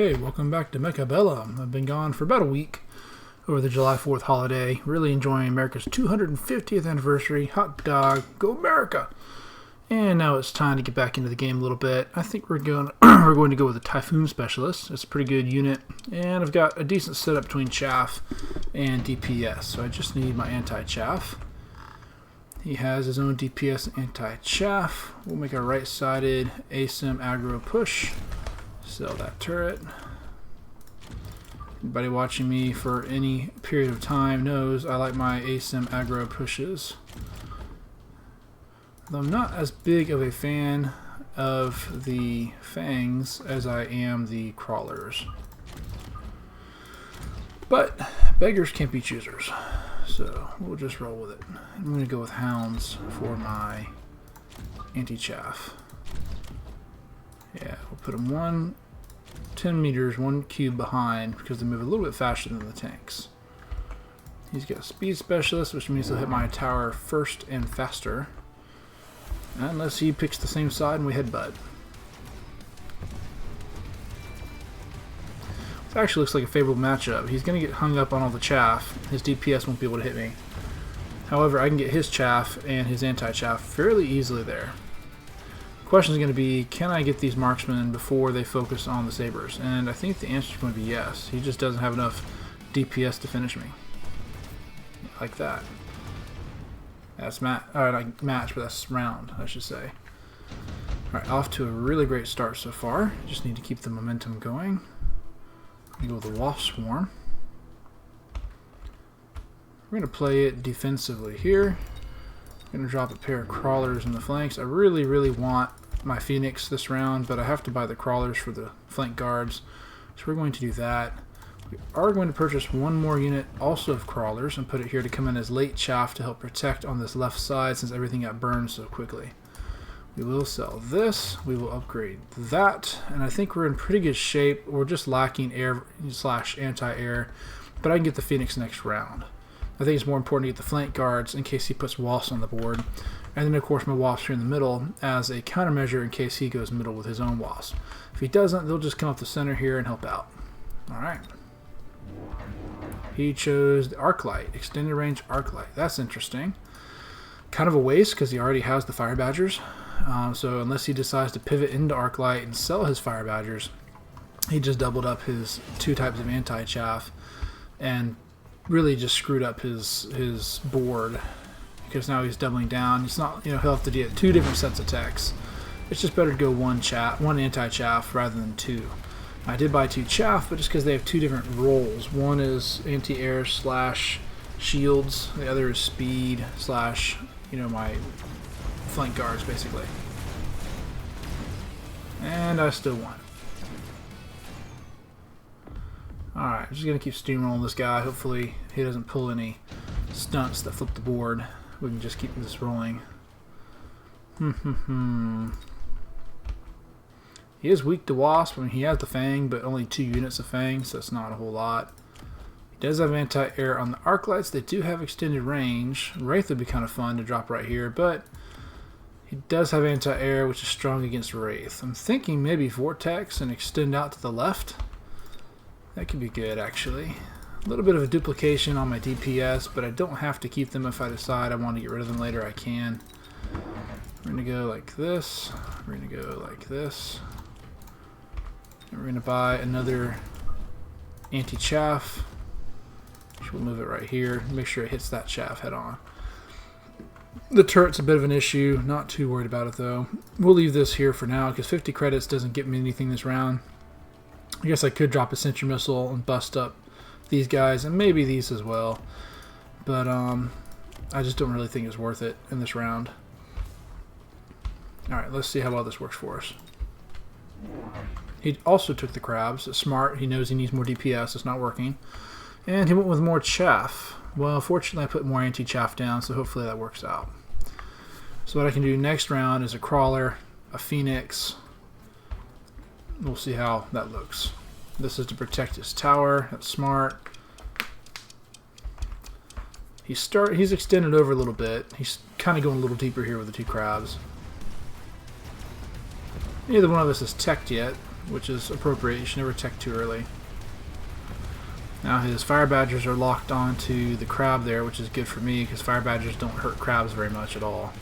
Hey, welcome back to Mecha Bellum. I've been gone for about a week over the July 4th holiday, really enjoying America's 250th anniversary. Hot dog, go America! And now it's time to get back into the game a little bit. I think we're going to go with a Typhoon Specialist. It's a pretty good unit, and I've got a decent setup between Chaff and DPS, so I just need my anti-Chaff. He has his own DPS and anti-Chaff. We'll make a right-sided ASIM aggro push. Sell that turret. Anybody watching me for any period of time knows I like my ASIM aggro pushes. Though I'm not as big of a fan of the fangs as I am the crawlers. But beggars can't be choosers. So we'll just roll with it. I'm going to go with hounds for my anti-chaff. Yeah, we'll put them 10 meters, 1 cube behind because they move a little bit faster than the tanks. He's got a speed specialist, which means he'll hit my tower first and faster. Unless he picks the same side and we headbutt. This actually looks like a favorable matchup. He's going to get hung up on all the chaff. His DPS won't be able to hit me. However, I can get his chaff and his anti-chaff fairly easily there. Question is going to be, can I get these marksmen before they focus on the sabers? And I think the answer is going to be yes. He just doesn't have enough DPS to finish me. Like that. That's not match, but that's round, I should say. Alright, off to a really great start so far. Just need to keep the momentum going. I'm going to go with the Wasp Swarm. We're going to play it defensively here. I'm going to drop a pair of crawlers in the flanks. I really want my Phoenix this round, but I have to buy the crawlers for the flank guards. So we're going to do that. We are going to purchase one more unit also of crawlers and put it here to come in as late chaff to help protect on this left side since everything got burned so quickly. We will sell this. We will upgrade that. And I think we're in pretty good shape. We're just lacking air / anti-air, but I can get the Phoenix next round. I think it's more important to get the flank guards in case he puts wasps on the board. And then, of course, my wasps are in the middle as a countermeasure in case he goes middle with his own wasp. If he doesn't, they'll just come up the center here and help out. Alright. He chose the Arclight, extended range Arclight. That's interesting. Kind of a waste because he already has the Fire Badgers. So unless he decides to pivot into Arclight and sell his Fire Badgers, he just doubled up his 2 types of anti-chaff and really just screwed up his board because now he's doubling down. It's not, he'll have to get 2 different sets of techs. It's just better to go one anti-chaff rather than 2. I did buy 2 chaff, but just because they have 2 different roles. One is anti-air / shields. The other is speed / my flank guards basically. And I still won. Alright, I'm just going to keep steamrolling this guy. Hopefully he doesn't pull any stunts that flip the board. We can just keep this rolling. He is weak to wasp. I mean, he has the fang, but only 2 units of fang, so it's not a whole lot. He does have anti-air on the Arclights. They do have extended range. Wraith would be kind of fun to drop right here, but he does have anti-air, which is strong against Wraith. I'm thinking maybe Vortex and extend out to the left. That could be good, actually. A little bit of a duplication on my DPS, but I don't have to keep them if I decide I want to get rid of them later. I can. We're going to go like this. We're going to go like this. And we're going to buy another anti-chaff. We'll move it right here. Make sure it hits that chaff head on. The turret's a bit of an issue. Not too worried about it, though. We'll leave this here for now because 50 credits doesn't get me anything this round. I guess I could drop a sentry missile and bust up these guys and maybe these as well, but I just don't really think it's worth it in this round. Alright, let's see how well this works for us. He also took the crabs. It's smart. He knows he needs more DPS. It's not working. And he went with more chaff. Well, fortunately I put more anti-chaff down, so hopefully that works out. So what I can do next round is a crawler, a phoenix. We'll see how that looks. This is to protect his tower. That's smart. He's extended over a little bit. He's kind of going a little deeper here with the 2 crabs. Neither one of us is teched yet. which is appropriate. You should never tech too early. Now his fire badgers are locked onto the crab there, which is good for me because fire badgers don't hurt crabs very much at all.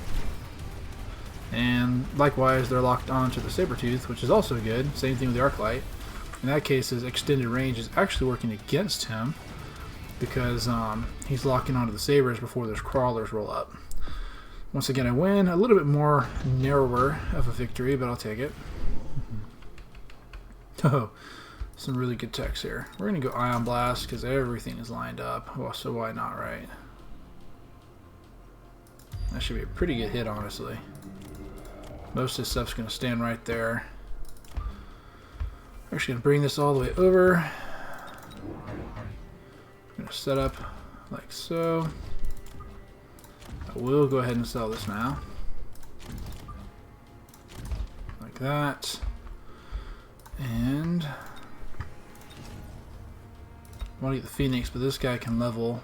And likewise, they're locked onto the saber-tooth, which is also good. Same thing with the arc-light. In that case, his extended range is actually working against him because he's locking onto the sabers before those crawlers roll up. Once again, I win. A little bit more narrower of a victory, but I'll take it. Oh, some really good techs here. We're going to go Ion Blast because everything is lined up. Well, so why not, right? That should be a pretty good hit, honestly. Most of this stuff's going to stand right there. We're actually going to bring this all the way over. I'm going to set up like so. I will go ahead and sell this now. Like that. And I want to get the Phoenix, but this guy can level.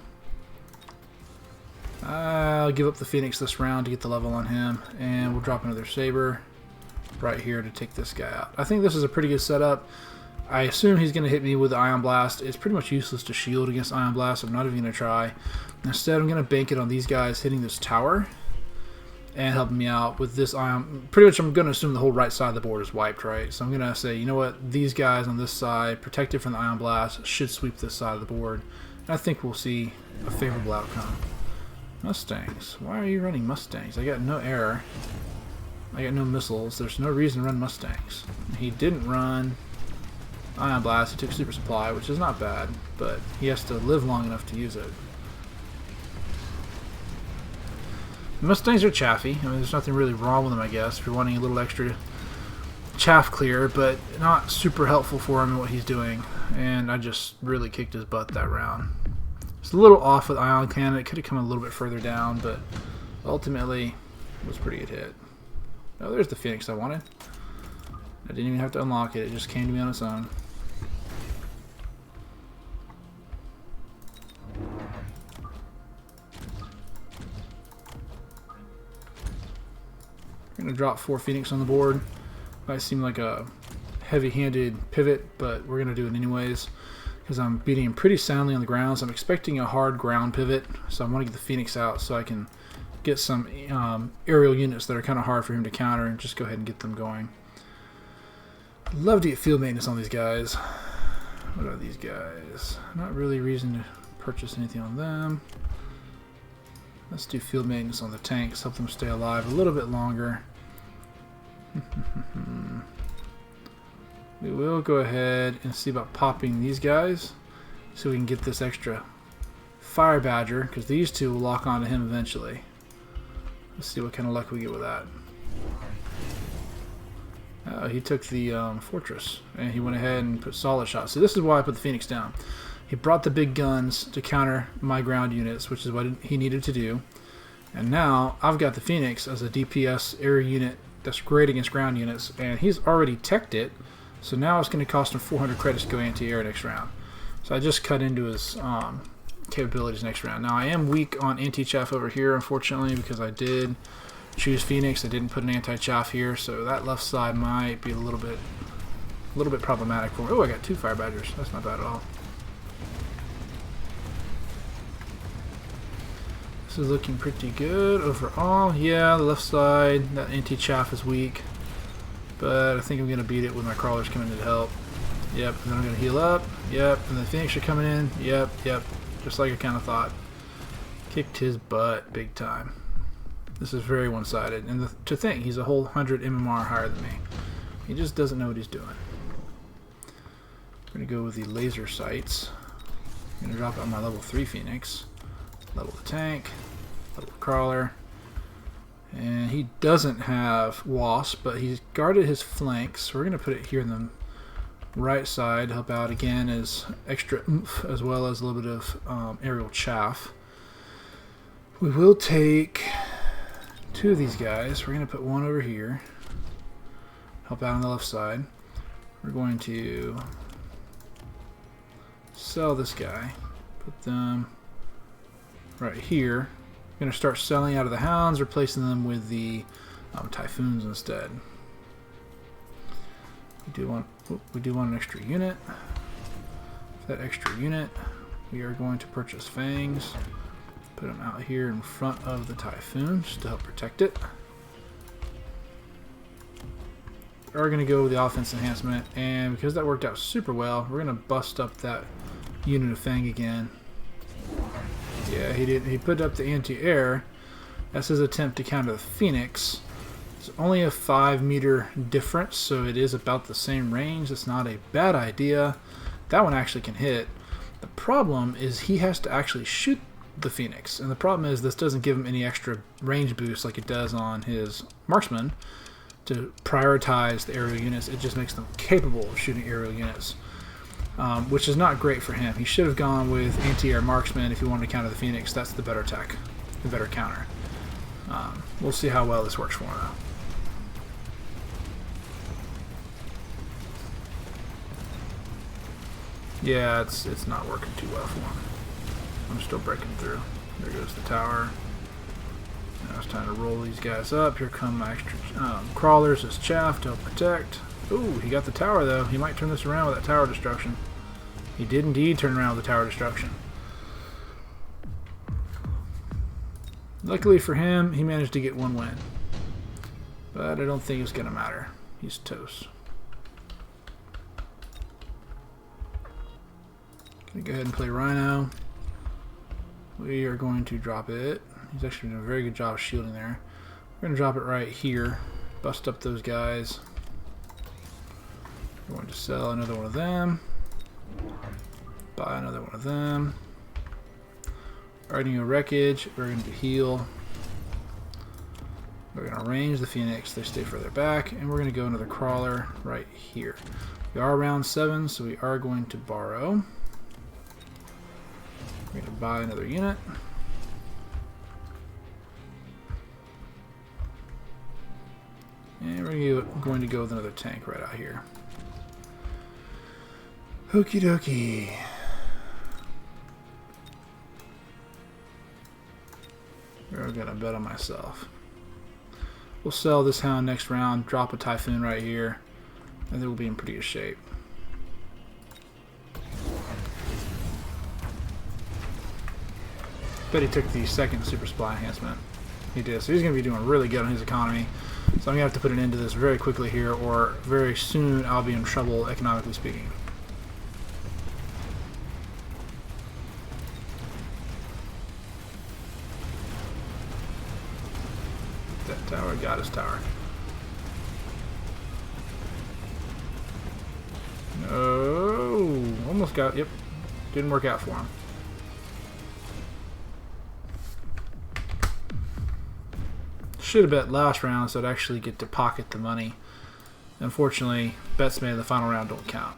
I'll give up the Phoenix this round to get the level on him, and we'll drop another Saber right here to take this guy out. I think this is a pretty good setup. I assume he's going to hit me with the Ion Blast. It's pretty much useless to shield against Ion Blast. I'm not even going to try. Instead, I'm going to bank it on these guys hitting this tower and helping me out with this Ion. Pretty much, I'm going to assume the whole right side of the board is wiped, right? So I'm going to say, you know what? These guys on this side, protected from the Ion Blast, should sweep this side of the board. And I think we'll see a favorable outcome. Mustangs. Why are you running Mustangs? I got no air. I got no missiles. There's no reason to run Mustangs. He didn't run Ion Blast. He took Super Supply, which is not bad, but he has to live long enough to use it. The Mustangs are chaffy. I mean, there's nothing really wrong with them, I guess, if you're wanting a little extra chaff clear, but not super helpful for him in what he's doing. And I just really kicked his butt that round. It's a little off with Ion Cannon. It could have come a little bit further down, but ultimately it was a pretty good hit. Oh, there's the Phoenix I wanted. I didn't even have to unlock it. It just came to me on its own. We're going to drop 4 Phoenix on the board. Might seem like a heavy-handed pivot, but we're going to do it anyways because I'm beating him pretty soundly on the ground. So I'm expecting a hard ground pivot, so I want to get the Phoenix out so I can get some aerial units that are kind of hard for him to counter and just go ahead and get them going. I'd love to get field maintenance on these guys. What are these guys? Not really reason to purchase anything on them. Let's do field maintenance on the tanks, help them stay alive a little bit longer. We will go ahead and see about popping these guys so we can get this extra fire badger, because these two will lock onto him eventually. Let's see what kind of luck we get with that. He took the fortress and he went ahead and put solid shots. So this is why I put the Phoenix down. He brought the big guns to counter my ground units, which is what he needed to do. And now I've got the Phoenix as a DPS air unit that's great against ground units, and he's already teched it. So now it's going to cost him 400 credits to go anti-air next round. So I just cut into his capabilities next round. Now I am weak on anti-chaff over here, unfortunately, because I did choose Phoenix. I didn't put an anti-chaff here, so that left side might be a little bit problematic for me. Oh, I got 2 fire badgers. That's not bad at all. This is looking pretty good overall. Yeah, the left side, that anti-chaff is weak. But I think I'm going to beat it with my crawlers coming in to help. Yep, and then I'm going to heal up. Yep, and the Phoenix are coming in. Yep. Just like I kind of thought. Kicked his butt big time. This is very one-sided. And to think, he's a whole 100 MMR higher than me. He just doesn't know what he's doing. I'm going to go with the laser sights. I'm going to drop out my level 3 Phoenix. Level the tank. Level the crawler. And he doesn't have Wasp, but he's guarded his flanks. So we're going to put it here in the right side to help out again as extra oomph, as well as a little bit of aerial chaff. We will take 2 of these guys. We're going to put 1 over here. Help out on the left side. We're going to sell this guy. Put them right here. I'm going to start selling out of the hounds, replacing them with the Typhoons instead. We do want Oh, we do want an extra unit. For that extra unit, we are going to purchase fangs. Put them out here in front of the Typhoons to help protect it. We are going to go with the offense enhancement, and because that worked out super well, we're going to bust up that unit of Fang again. Yeah, he did. He put up the anti-air. That's his attempt to counter the Phoenix. It's only a 5-meter difference, so it is about the same range. It's not a bad idea. That one actually can hit. The problem is he has to actually shoot the Phoenix, and the problem is this doesn't give him any extra range boost like it does on his marksman to prioritize the aerial units. It just makes them capable of shooting aerial units, which is not great for him. He should have gone with anti-air marksman if he wanted to counter the Phoenix. That's the better tech, the better counter. We'll see how well this works for him though. Yeah, it's not working too well for him. I'm still breaking through. There goes the tower. Now it's time to roll these guys up. Here come my extra crawlers as chaff to help protect. Ooh, he got the tower though. He might turn this around with that tower destruction. He did indeed turn around with the tower destruction. Luckily for him, he managed to get one win. But I don't think it's going to matter. He's toast. Go ahead and play Rhino. We are going to drop it. He's actually doing a very good job shielding there. We're going to drop it right here. Bust up those guys. We're going to sell another one of them. Buy another one of them. Starting a wreckage. We're going to heal. We're going to range the Phoenix. They stay further back. And we're going to go into the crawler right here. We are round 7, so we are going to borrow. We're going to buy another unit. And we're going to go with another tank right out here. Okie dokie. I'm going to bet on myself. We'll sell this hound next round, drop a Typhoon right here, and then we'll be in pretty good shape. Bet he took the second super supply enhancement. He did, so he's going to be doing really good on his economy. So I'm going to have to put an end to this very quickly here, or very soon I'll be in trouble, economically speaking. That tower got his tower. No, almost got, yep, didn't work out for him. Should have bet last round so I'd actually get to pocket the money. Unfortunately, bets made in the final round don't count.